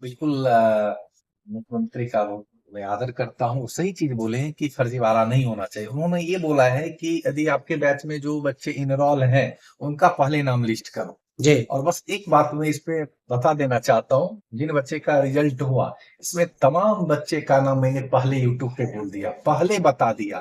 बिल्कुल मुख्यमंत्री का मैं आदर करता हूँ। सही चीज बोले हैं कि फर्जीवाड़ा नहीं होना चाहिए। उन्होंने ये बोला है कि यदि आपके बैच में जो बच्चे इनरोल हैं उनका पहले नाम लिस्ट करो। जी। और बस एक बात मैं इस पे बता देना चाहता हूँ, जिन बच्चे का रिजल्ट हुआ इसमें तमाम बच्चे का नाम मैंने पहले यूट्यूब पे बोल दिया, पहले बता दिया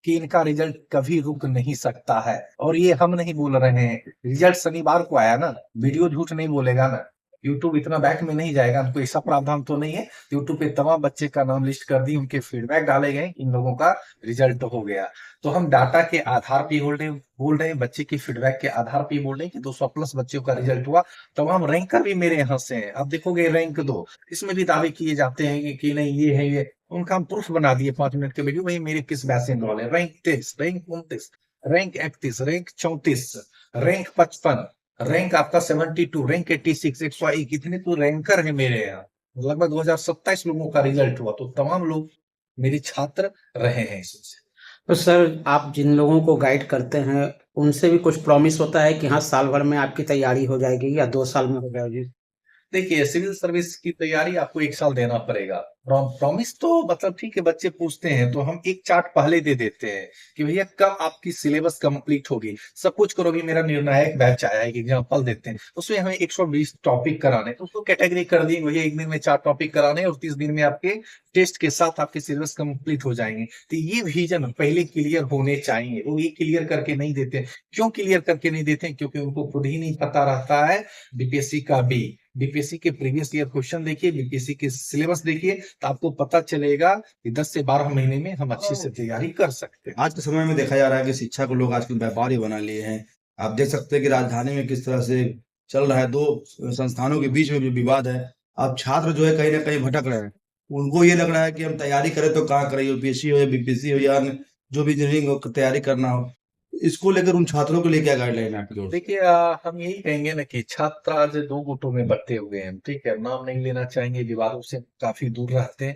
कि इनका रिजल्ट कभी रुक नहीं सकता है। और ये हम नहीं बोल रहे हैं, रिजल्ट शनिवार को आया ना, वीडियो झूठ नहीं बोलेगा ना। यूट्यूब इतना बैक में नहीं जाएगा, हमको ऐसा प्रावधान तो नहीं है। यूट्यूब पे तमाम बच्चे का नाम लिस्ट कर दी, उनके फीडबैक डाले गए, इन लोगों का रिजल्ट हो गया। तो हम डाटा के आधार पे बोल रहे हैं, बच्चे की फीडबैक के आधार पे बोल रहे हैं कि 200 प्लस बच्चों का रिजल्ट हुआ। तमाम रैंकर भी मेरे यहाँ से हैं। आप देखोगे रैंक 2, इसमें भी दावे किए जाते हैं कि नहीं ये है ये। उनका हम प्रूफ बना दिए 5 मिनट के वीडियो, वही मेरे किस बैच से इनरोल है। Rank 23, rank 29, rank 31, rank 34, rank 55, rank आपका 72, रैंक 86, 101, इतने तो रैंकर है मेरे यहाँ। लगभग 2027 लोगों का रिजल्ट हुआ, तो तमाम लोग मेरे छात्र रहे हैं इससे। तो सर, आप जिन लोगों को गाइड करते हैं, उनसे भी कुछ प्रॉमिस होता है कि हाँ, साल भर में आपकी तैयारी हो जाएगी या 2 साल में हो जाएगी? देखिए, सिविल सर्विस की तैयारी आपको 1 साल देना पड़ेगा। प्रॉमिस तो मतलब ठीक है, बच्चे पूछते हैं तो हम एक चार्ट पहले दे देते हैं कि भैया कब आपकी सिलेबस कंप्लीट होगी। सपोज करो कि मेरा निर्णायक बैच आया है, एक एग्जांपल देते हैं, उसमें हमें 120 टॉपिक कराने, तो उसको कैटेगरी कर दी भैया, एक दिन में 4 टॉपिक कराने और 30 दिन में आपके टेस्ट के साथ आपके सिलेबस कंप्लीट हो जाएंगे। तो ये विजन पहले क्लियर होने चाहिए, वो ये क्लियर करके नहीं देते। क्यों क्लियर करके नहीं देते? क्योंकि उनको खुद ही नहीं पता रहता है बीपीएससी का भी। बीपीएससी के प्रीवियस ईयर क्वेश्चन देखिए, बीपीएससी के सिलेबस देखिए, तो आपको पता चलेगा कि 10 से 12 महीने में हम अच्छे से तैयारी कर सकते हैं। आज के समय में देखा जा रहा है कि शिक्षा को लोग आजकल व्यापार ही बना लिए हैं। आप देख सकते हैं कि राजधानी में किस तरह से चल रहा है, दो संस्थानों के बीच में जो विवाद है। अब छात्र जो है कहीं ना कहीं भटक रहे हैं। उनको ये लग रहा है कि हम तैयारी करें तो कहाँ करें, यूपीएससी हो या बीपीएससी हो या अन्य जो भी इंजीनियरिंग हो तैयारी करना हो। इसको लेकर उन छात्रों के लिए क्या गाइडलाइन है आपकी ओर से? देखिए, हम यही कहेंगे ना कि छात्र आज 2 गुटों में बंटे हुए हैं, ठीक है? नाम नहीं लेना चाहेंगे, विवादों से काफी दूर रहते हैं।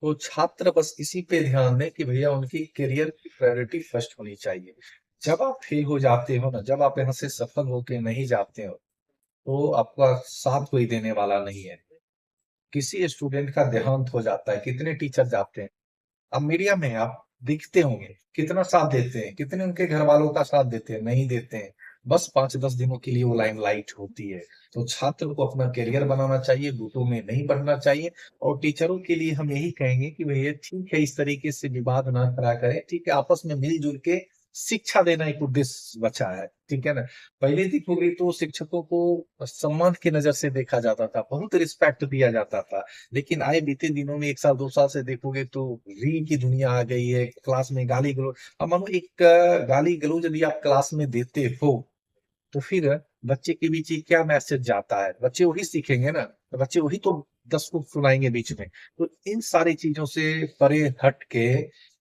तो छात्र बस इसी पे ध्यान दें कि भैया उनकी करियर की प्रायोरिटी फर्स्ट होनी चाहिए। जब आप फेल हो जाते हो ना, जब आप यहाँ से सफल होके नहीं जाते हो, तो आपका साथ कोई देने वाला नहीं है। किसी स्टूडेंट का देहांत हो जाता है, कितने टीचर जाते हैं। अब मीडिया में आप दिखते होंगे, कितना साथ देते हैं, कितने उनके घर वालों का साथ देते हैं, नहीं देते हैं। बस 5-10 दिनों के लिए वो लाइमलाइट होती है। तो छात्र को अपना करियर बनाना चाहिए, गुटों में नहीं बढ़ना चाहिए। और टीचरों के लिए हम यही कहेंगे कि भैया ठीक है, इस तरीके से विवाद ना करा करें, ठीक है? आपस में मिलजुल के शिक्षा देना एक उद्देश्य बचा है, ठीक है ना? पहले देखोगे तो शिक्षकों को सम्मान की नजर से देखा जाता था, बहुत रिस्पेक्ट दिया जाता था। लेकिन आए बीते दिनों में 1 साल 2 साल से देखोगे तो रील की दुनिया आ गई है। क्लास में गाली गलौज, अब मानो एक गाली गलौज यदि आप क्लास में देते हो, तो फिर बच्चे के बीच ये क्या मैसेज जाता है? बच्चे वही सीखेंगे ना, तो बच्चे वही तो 10 को सुनाएंगे बीच में। तो इन सारी चीजों से परे हट के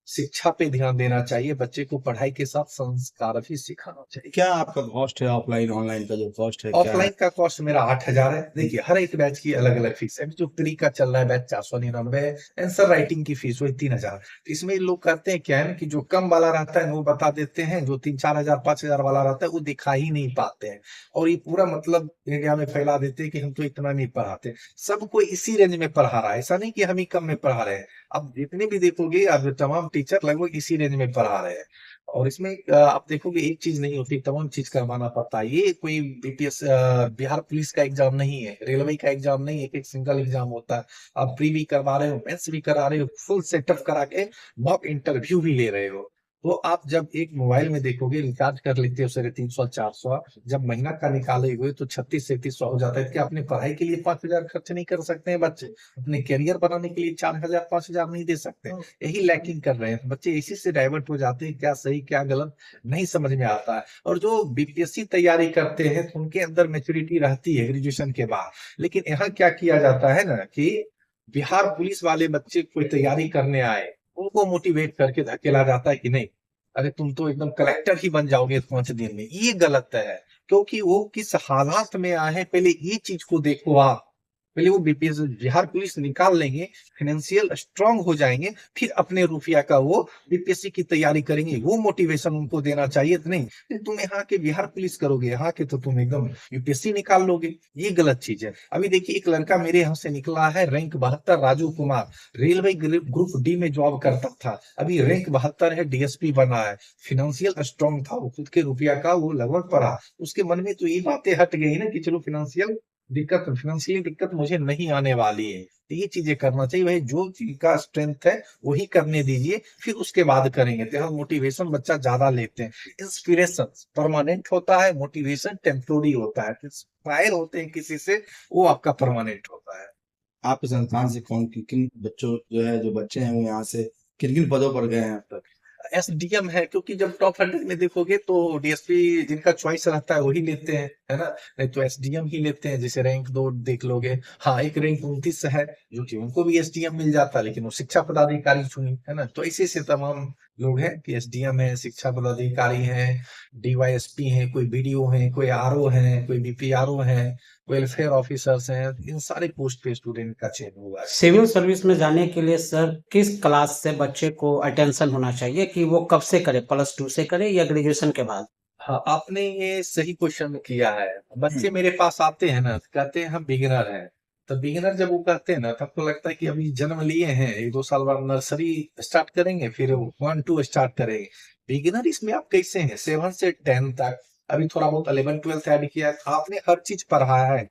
शिक्षा पे ध्यान देना चाहिए, बच्चे को पढ़ाई के साथ संस्कार भी सिखाना चाहिए। क्या आपका कॉस्ट है, ऑफलाइन ऑनलाइन का जो कॉस्ट है क्या है? ऑफलाइन का कॉस्ट मेरा 8,000 है। देखिए, हर एक बैच की अलग अलग फीस है। जो प्री का चल रहा है बैच 499 है। आंसर राइटिंग की फीस वही 3,000। तो इसमें लोग करते हैं क्या है ना कि जो कम वाला रहता है वो बता देते हैं, जो 3-4 हजार 5,000 वाला रहता है वो दिखा ही नहीं पाते हैं। और ये पूरा मतलब इंडिया में फैला देते हैं कि हम तो इतना नहीं पढ़ाते। सबको इसी रेंज में पढ़ा रहा है, ऐसा नहीं कि हम ही कम में पढ़ा रहे हैं। अब जितने भी देखोगे, अब तमाम टीचर लगभग इसी रेंज में पढ़ा रहे हैं। और इसमें आप देखोगे एक चीज नहीं होती, तमाम चीज करवाना पड़ता है। ये कोई बीपीएस बिहार पुलिस का एग्जाम नहीं है, रेलवे का एग्जाम नहीं है, एक सिंगल एग्जाम होता है। आप प्री भी करवा रहे हो, मेंस भी करा रहे हो, फुल सेटअप करा के मॉक इंटरव्यू भी ले रहे हो। तो आप जब एक मोबाइल में देखोगे, रिचार्ज कर लेते हो 350-400, जब महीना का निकाले हुए तो 3600-3700 हो जाता है। क्या अपने पढ़ाई के लिए 5,000 खर्च नहीं कर सकते हैं बच्चे? अपने करियर बनाने के लिए 4,000-5,000 नहीं दे सकते? यही लैकिंग कर रहे हैं बच्चे, इसी से डाइवर्ट हो जाते हैं। क्या सही क्या गलत नहीं समझ में आता है। और जो बीपीएससी तैयारी करते हैं तो उनके अंदर मेच्योरिटी रहती है ग्रेजुएशन के बाद। लेकिन यहाँ क्या किया जाता है ना कि बिहार पुलिस वाले बच्चे कोई तैयारी करने आए, उनको मोटिवेट करके धकेला जाता है कि नहीं, अरे तुम तो एकदम कलेक्टर ही बन जाओगे 5 दिन में। ये गलत है, क्योंकि वो किस हालात में आए हैं पहले ये चीज को देखो आप। पहले वो बीपीएससी बिहार पुलिस निकाल लेंगे, फाइनेंशियल स्ट्रांग हो जाएंगे, फिर अपने रुपया का वो बीपीएससी की तैयारी करेंगे। वो मोटिवेशन उनको देना चाहिए। तो नहीं तुम यहाँ के बिहार पुलिस करोगे, यहाँ के तो तुम एकदम यूपीएससी निकाल लोगे, ये गलत चीज है। अभी देखिए एक लड़का मेरे यहाँ से निकला है rank 72, Raju Kumar, railway group D में जॉब करता था, अभी रैंक 72 है, डीएसपी बना है, फाइनेंशियल स्ट्रांग था, वो खुद के रुपया का वो लगभग पड़ा। उसके मन में तो ये बातें हट गई ना कि चलो फाइनेंशियल दिक्कत मुझे नहीं आने वाली है। तो ये चीजें करना चाहिए भाई, जो चीज का स्ट्रेंथ है वही करने दीजिए, फिर उसके बाद करेंगे। तो हम मोटिवेशन बच्चा ज्यादा लेते हैं। इंस्पिरेशन परमानेंट होता है, मोटिवेशन टेम्पोररी होता है। इंस्पायर होते हैं किसी से, वो आपका परमानेंट होता है। आपके संस्थान से कौन किन बच्चों जो बच्चे हैं वो यहाँ से किन किन पदों पर गए हैं अब तक? एसडीएम है, क्योंकि जब टॉप 100 में देखोगे तो डीएसपी जिनका चॉइस रहता है वही लेते हैं, है ना, नहीं तो एसडीएम ही लेते हैं। जैसे रैंक 2 देख लोगे, हाँ एक रैंक 29 है जो कि उनको भी एसडीएम मिल जाता है, लेकिन वो शिक्षा पदाधिकारी चुनी, है ना। तो ऐसे से तमाम लोग हैं कि एसडीएम है, शिक्षा पदाधिकारी है, डीवाईएसपी है, कोई बीडीओ है, कोई आरओ है, कोई बीपीआरओ है, वेलफेयर ऑफिसर्स हैं। इन सारे पोस्ट पे स्टूडेंट का चयन हुआ है। सिविल सर्विस में जाने के लिए सर किस क्लास से बच्चे को अटेंशन होना चाहिए कि वो कब से करे, +2 से करे या ग्रेजुएशन के बाद? हाँ, आपने ये सही क्वेश्चन किया है। बच्चे मेरे पास आते हैं ना, तो कहते हैं हम बिगिनर हैं। तो बिगिनर जब वो कहते हैं ना, तब तो लगता है कि अभी जन्म लिए हैं, 1-2 साल बाद नर्सरी स्टार्ट करेंगे, फिर 1-2 स्टार्ट करेंगे। बिगिनर इसमें आप कैसे हैं, 7 से 10 तक, अभी थोड़ा बहुत 11-12 ऐड किया है, आपने हर चीज पढ़ाया है,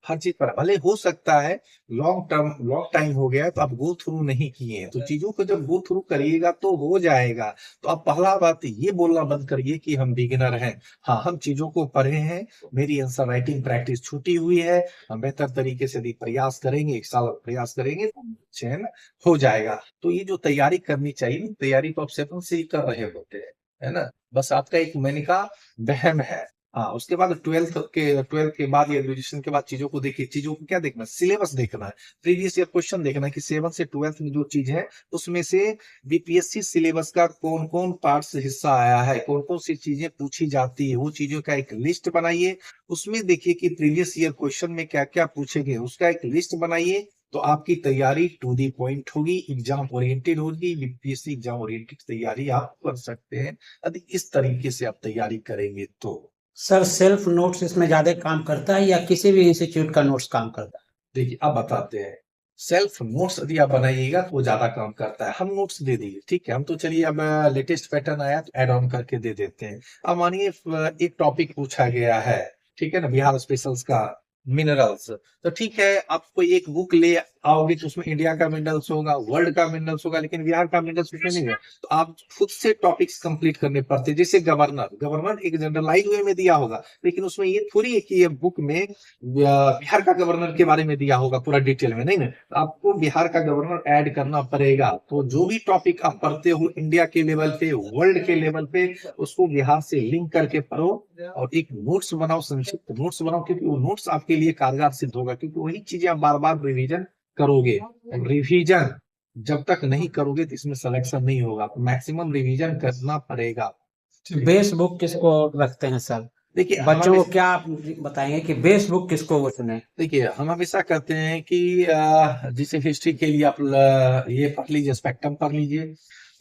हर चीज पर भले हो सकता है लॉन्ग टाइम हो गया है, तो आप गो थ्रू नहीं किए हैं। तो चीजों को जब गो थ्रू करिएगा तो हो जाएगा। तो आप पहला बात ये बोलना बंद करिए कि हम बिगिनर हैं। हाँ, हम चीजों को पढ़े हैं, मेरी आंसर राइटिंग प्रैक्टिस छूटी हुई है, हम बेहतर तरीके से यदि प्रयास करेंगे, 1 साल प्रयास करेंगे तो चयन हो जाएगा। तो ये जो तैयारी करनी चाहिए, तैयारी तो आप 7 से ही कर रहे होते हैं, है ना। बस आपका एक मैंने कहा वहम है। हाँ, उसके बाद 12th के बाद या ग्रेजुएशन के बाद चीजों को देखिए। चीजों को क्या देखना है, सिलेबस देखना है, प्रीवियस ईयर क्वेश्चन देखना है कि 7 से 12th में जो चीज है उसमें से बीपीएससी सिलेबस का कौन कौन पार्ट्स हिस्सा आया है, कौन कौन सी चीजें पूछी जाती है, वो चीजों का एक लिस्ट बनाइए। उसमें देखिए कि प्रीवियस ईयर क्वेश्चन में क्या क्या पूछे गए, उसका एक लिस्ट बनाइए। तो आपकी तैयारी टू दी पॉइंट होगी, एग्जाम ओरिएंटेड होगी, बीपीएससी एग्जाम ओरिएंटेड तैयारी आप कर सकते हैं यदि इस तरीके से आप तैयारी करेंगे तो। सर सेल्फ नोट्स इसमें ज्यादा काम करता है या किसी भी इंस्टीट्यूट का नोट्स काम करता है? देखिए अब बताते हैं। सेल्फ नोट्स यदि आप बनाइएगा तो वो ज्यादा काम करता है। हम नोट्स दे दिए, ठीक है, हम तो चलिए अब लेटेस्ट पैटर्न आया तो एड ऑन करके दे देते हैं। अब मानिए एक टॉपिक पूछा गया है, ठीक है ना, बिहार स्पेशल्स का मिनरल्स, तो ठीक है, आप कोई एक बुक ले आओगे तो उसमें इंडिया का मिनरल्स होगा, वर्ल्ड का मिनरल्स होगा, लेकिन बिहार का मिनरल्स उसमें नहीं है। तो आप खुद से टॉपिक्स कंप्लीट करने पड़ते हैं। जैसे गवर्नर एक जनरलाइज वे में दिया होगा, लेकिन उसमें ये थोड़ी है कि ये बुक में बिहार का गवर्नर के बारे में दिया होगा पूरा डिटेल में, नहीं ना, तो आपको बिहार का गवर्नर ऐड करना पड़ेगा। तो जो भी टॉपिक आप पढ़ते हो इंडिया के लेवल पे, वर्ल्ड के लेवल पे, उसको बिहार से लिंक करके पढ़ो और एक नोट्स बनाओ, संक्षिप्त नोट्स बनाओ, क्योंकि वो नोट्स आपके लिए कारगर सिद्ध होगा, क्योंकि वही चीजें आप बार बार रिवीजन करोगे। रिवीजन जब तक नहीं करोगे तो इसमें सिलेक्शन नहीं होगा, तो मैक्सिमम रिवीजन करना पड़ेगा। बेस बुक किसको रखते हैं सर? देखिए बच्चों को क्या आप बताएंगे कि बेस बुक किसको वो चुने? देखिए हम हमेशा कहते हैं कि जैसे हिस्ट्री के लिए आप ये पढ़ लीजिए, स्पेक्ट्रम पढ़ लीजिए,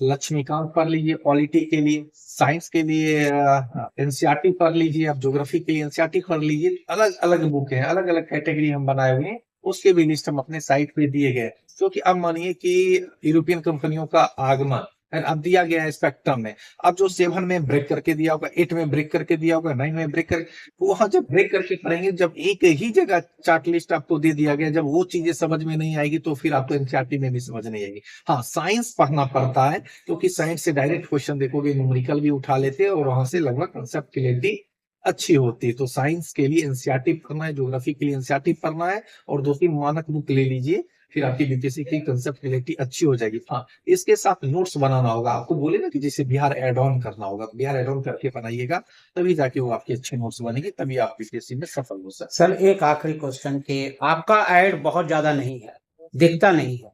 लक्ष्मीकांत पढ़ लीजिए पॉलिटी के लिए, साइंस के लिए एनसीईआरटी पढ़ लीजिए, आप ज्योग्राफी के लिए एनसीईआरटी पढ़ लीजिए। अलग अलग बुक है, अलग अलग कैटेगरी हम बनाए हुए हैं, उसके भी लिस्ट हम अपने साइट पे दिए गए। क्योंकि अब मानिए कि यूरोपियन कंपनियों का आगमन अब दिया गया है स्पेक्ट्रम में, अब जो 7 में ब्रेक करके दिया होगा, 8 में ब्रेक करके दिया होगा, 9 में ब्रेक करके, तो वहां जब ब्रेक करके पढ़ेंगे, जब एक ही जगह चार्ट लिस्ट आपको दे दिया गया, जब वो चीजें समझ में नहीं आएगी तो फिर आपको एनसीईआरटी में भी समझ नहीं आएगी। हाँ, साइंस पढ़ना पड़ता है, क्योंकि साइंस से डायरेक्ट क्वेश्चन देखोगे, न्यूमेरिकल भी उठा लेते हैं और वहां से लगभग कंसेप्ट क्लियरिटी अच्छी होती है। तो साइंस के लिए एनसीईआरटी पढ़ना है, ज्योग्राफी के लिए एनसीईआरटी पढ़ना है, और 2-3 मानक बुक ले लीजिए, फिर आपकी बीपीएससी की कंसेप्ट क्लियरिटी अच्छी हो जाएगी। हाँ, इसके साथ नोट्स बनाना होगा आपको, बोले ना कि जैसे बिहार एड ऑन करना होगा, बिहार एड ऑन करके बनाइएगा, तभी जाके वो आपके अच्छे नोट्स बनेंगे, तभी आप बीपीएससी में सफल हो सकते। सर एक आखिरी क्वेश्चन कि आपका ऐड बहुत ज्यादा नहीं है, दिखता नहीं है,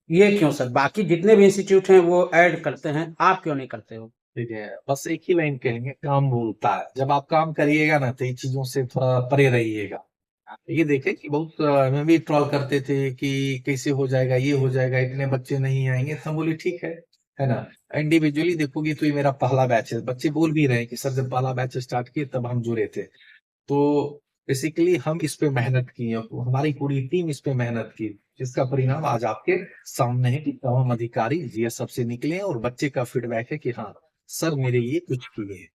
ये क्यों सर? बाकी जितने भी इंस्टीट्यूट हैं वो ऐड करते हैं, आप क्यों नहीं करते हो? ठीक है, बस एक ही लाइन कहेंगे, काम बोलता है। जब आप काम करिएगा ना तो ये चीजों से थोड़ा परे रहिएगा, ये देखे कि बहुत हमें भी ट्रोल करते थे कि कैसे हो जाएगा, ये हो जाएगा, इतने बच्चे नहीं आएंगे। तो हम बोले ठीक है ना। इंडिविजुअली देखोगी तो ये मेरा पहला बैच है। बच्चे बोल भी रहे हैं कि सर जब पहला बैच स्टार्ट किए तब हम जुड़े थे। तो बेसिकली हम इस पे मेहनत की, हमारी पूरी टीम इस पे मेहनत की, जिसका परिणाम आज आपके सामने है कि तमाम अधिकारी जीएसएफ से निकले हैं और बच्चे का फीडबैक है कि हाँ सर मेरे लिए कुछ किए।